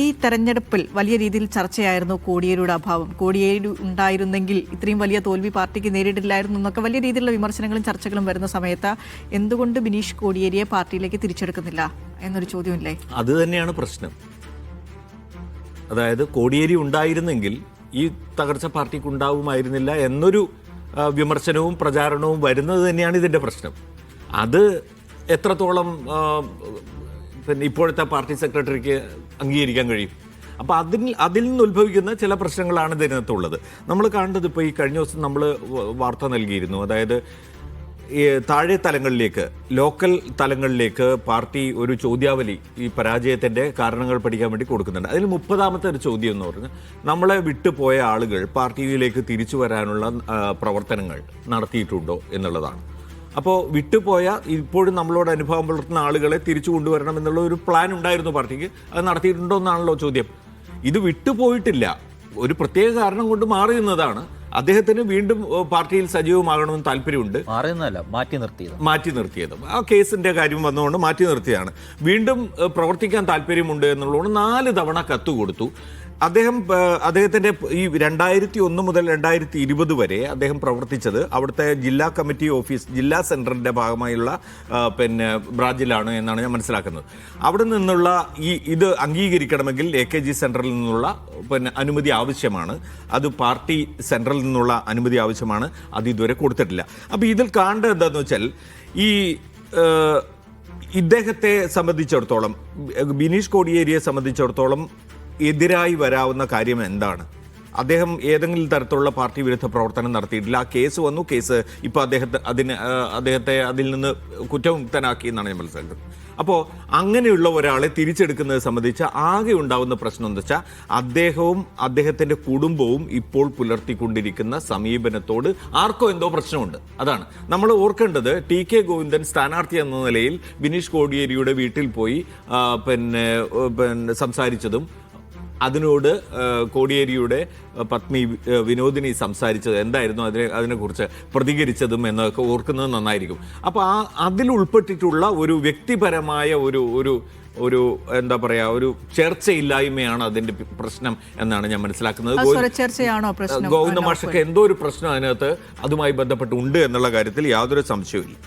ഈ തെരഞ്ഞെടുപ്പിൽ വലിയ രീതിയിൽ ചർച്ചയായിരുന്നു കോടിയേരിയുടെ അഭാവം. കോടിയേരി ഉണ്ടായിരുന്നെങ്കിൽ ഇത്രയും വലിയ തോൽവി പാർട്ടിക്ക് നേരിട്ടില്ലായിരുന്നു എന്നൊക്കെ വലിയ രീതിയിലുള്ള വിമർശനങ്ങളും ചർച്ചകളും വരുന്ന സമയത്ത് എന്തുകൊണ്ട് ബിനീഷ് കോടിയേരിയെ പാർട്ടിയിലേക്ക് തിരിച്ചെടുക്കുന്നില്ല എന്നൊരു ചോദ്യമില്ലേ? അത് തന്നെയാണ് പ്രശ്നം. അതായത് കോടിയേരി ഉണ്ടായിരുന്നെങ്കിൽ ഈ തകർച്ച പാർട്ടിക്ക് ഉണ്ടാവുമായിരുന്നില്ല എന്നൊരു വിമർശനവും പ്രചാരണവും വരുന്നത് തന്നെയാണ് ഇതിൻ്റെ പ്രശ്നം. അത് എത്രത്തോളം പിന്നെ ഇപ്പോഴത്തെ പാർട്ടി സെക്രട്ടറിക്ക് അംഗീകരിക്കാൻ കഴിയും? അപ്പോൾ അതിൽ നിന്ന് ഉത്ഭവിക്കുന്ന ചില പ്രശ്നങ്ങളാണ് ഇതിനകത്തുള്ളത്. നമ്മൾ കാണേണ്ടത് ഇപ്പോൾ ഈ കഴിഞ്ഞ ദിവസം നമ്മൾ വാർത്ത നൽകിയിരുന്നു. അതായത് ഈ താഴെ തലങ്ങളിലേക്ക്, ലോക്കൽ തലങ്ങളിലേക്ക് പാർട്ടി ഒരു ചോദ്യാവലി ഈ പരാജയത്തിൻ്റെ കാരണങ്ങൾ പഠിക്കാൻ വേണ്ടി കൊടുക്കുന്നുണ്ട്. അതിൽ 30ാമത്തെ ഒരു ചോദ്യം എന്ന് പറഞ്ഞാൽ നമ്മളെ വിട്ടുപോയ ആളുകൾ പാർട്ടിയിലേക്ക് തിരിച്ചു വരാനുള്ള പ്രവർത്തനങ്ങൾ നടത്തിയിട്ടുണ്ടോ എന്നുള്ളതാണ്. അപ്പോൾ വിട്ടുപോയ ഇപ്പോഴും നമ്മളോട് അനുഭവം പുലർത്തുന്ന ആളുകളെ തിരിച്ചു കൊണ്ടുവരണം എന്നുള്ള ഒരു പ്ലാൻ ഉണ്ടായിരുന്നു പാർട്ടിക്ക്. അത് നടത്തിയിട്ടുണ്ടോ എന്നാണല്ലോ ചോദ്യം. ഇത് വിട്ടുപോയിട്ടില്ല, ഒരു പ്രത്യേക കാരണം കൊണ്ട് മാറി നിന്നതാണ്. അദ്ദേഹത്തിന് വീണ്ടും പാർട്ടിയിൽ സജീവമാകണമെന്ന് താല്പര്യമുണ്ട്. മാറ്റി നിർത്തിയത് ആ കേസിന്റെ കാര്യം വന്നുകൊണ്ട് മാറ്റി നിർത്തിയതാണ്. വീണ്ടും പ്രവർത്തിക്കാൻ താല്പര്യമുണ്ട് എന്നുള്ളതുകൊണ്ട് 4 തവണ കത്ത് കൊടുത്തു. അദ്ദേഹത്തിൻ്റെ ഈ 2001 മുതൽ 2020 വരെ അദ്ദേഹം പ്രവർത്തിച്ചത് അവിടുത്തെ ജില്ലാ കമ്മിറ്റി ഓഫീസ്, ജില്ലാ സെൻറ്ററിൻ്റെ ഭാഗമായുള്ള പിന്നെ ബ്രാഞ്ചിലാണ് എന്നാണ് ഞാൻ മനസ്സിലാക്കുന്നത്. അവിടെ നിന്നുള്ള ഇത് അംഗീകരിക്കണമെങ്കിൽ AKG സെൻറ്ററിൽ നിന്നുള്ള പിന്നെ അനുമതി ആവശ്യമാണ്. അത് പാർട്ടി സെൻറ്ററിൽ നിന്നുള്ള അനുമതി ആവശ്യമാണ്. അത് ഇതുവരെ കൊടുത്തിട്ടില്ല. അപ്പോൾ ഇതിൽ കാണേണ്ടത് എന്താണെന്ന് വെച്ചാൽ ഇദ്ദേഹത്തെ സംബന്ധിച്ചിടത്തോളം, ബിനീഷ് കോടിയേരിയെ സംബന്ധിച്ചിടത്തോളം എതിരായി വരാവുന്ന കാര്യം എന്താണ്? അദ്ദേഹം ഏതെങ്കിലും തരത്തിലുള്ള പാർട്ടി വിരുദ്ധ പ്രവർത്തനം നടത്തിയിട്ടില്ല. ആ കേസ് വന്നു. കേസ് ഇപ്പോൾ അദ്ദേഹത്തെ അതിൽ നിന്ന് കുറ്റമുക്തനാക്കി എന്നാണ് ഞാൻ മനസ്സിലാക്കുന്നത്. അപ്പോൾ അങ്ങനെയുള്ള ഒരാളെ തിരിച്ചെടുക്കുന്നത് സംബന്ധിച്ച് ആകെ ഉണ്ടാവുന്ന പ്രശ്നം എന്താ വെച്ചാൽ അദ്ദേഹവും അദ്ദേഹത്തിൻ്റെ കുടുംബവും ഇപ്പോൾ പുലർത്തിക്കൊണ്ടിരിക്കുന്ന സമീപനത്തോട് ആർക്കോ എന്തോ പ്രശ്നമുണ്ട്. അതാണ് നമ്മൾ ഓർക്കേണ്ടത്. TK ഗോവിന്ദൻ സ്ഥാനാർത്ഥി എന്ന നിലയിൽ ബിനീഷ് കോടിയേരിയുടെ വീട്ടിൽ പോയി പിന്നെ സംസാരിച്ചതും അതിനോട് കോടിയേരിയുടെ പത്നി വിനോദിനി സംസാരിച്ചത് എന്തായിരുന്നു, അതിനെക്കുറിച്ച് പ്രതികരിച്ചതും എന്നൊക്കെ ഓർക്കുന്നത് നന്നായിരിക്കും. അപ്പോൾ അതിൽ ഉൾപ്പെട്ടിട്ടുള്ള ഒരു വ്യക്തിപരമായ ഒരു എന്താ പറയുക, ഒരു ചർച്ചയില്ലായ്മയാണ് അതിൻ്റെ പ്രശ്നം എന്നാണ് ഞാൻ മനസ്സിലാക്കുന്നത്. ഗോവിന്ദ മാഷക്ക് എന്തോ ഒരു പ്രശ്നം അതിനകത്ത് അതുമായി ബന്ധപ്പെട്ട് ഉണ്ട് എന്നുള്ള കാര്യത്തിൽ യാതൊരു സംശയവുമില്ല.